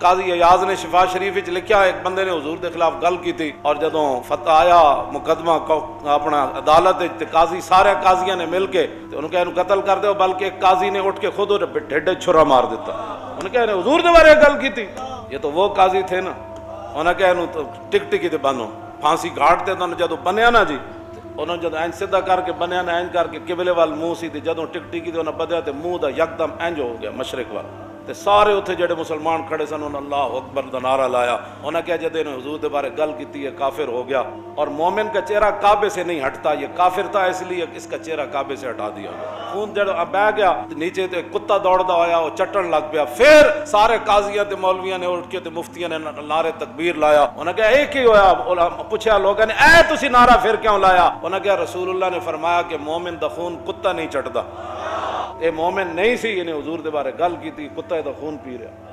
काजी अयाज ने शिफा शरीफ विच लिखा, एक बंदे ने हुजूर के खिलाफ गल की थी और जदों फतह आया मुकदमा अपना अदालत ते काजी सारे काजिया ने मिल के उन्होंने कहा कतल कर दो, बल्कि एक काजी ने उठ के खुद ढेडे छुरा मार दिता। उन्होंने कहा हुजूर के बारे गल की थी, ये तो वो काजी थे ना। उन्हें कहा तो टिक टिकी ते बनो फांसी घाट ते जो बनया ना जी, उन्होंने जो इंज सीधा करके बनया ना, इंज करके किबले वाल मुंह सी, जदों टिक टिकी उन्हें बदया तो मुंह का यकदम इंज हो गया मशरक वाल। ते सारे उत्थे जेडे मुसलमान खड़े सन उन्होंने अल्लाह अकबर का नारा लाया। उन्हें कहा जब इन्हें हुजूर के बारे गल की है काफिर हो गया। और मोमिन का चेहरा काबे से नहीं हटता, ये काफिर था इसलिए इसका चेहरा काबे से हटा दिया गया। खून जब बह गया नीचे तो कुत्ता दौड़ता होया वो चटन लग गया। फिर सारे काजिया ते मौलविया ने उठ के मुफ्तिया ने नारे तकबीर लाया। उन्हें कहा एक ही होया, पूछा लोगों ने ऐ तुसी नारा फिर क्यों लाया? उन्हें कहा रसूलुल्लाह ने फरमाया कि मोमिन दा खून कुत्ता नहीं चटदा। ये मोमिन नहीं सी, इन्हें हुजूर के बारे गल की, कुत्ते का खून पी रहा।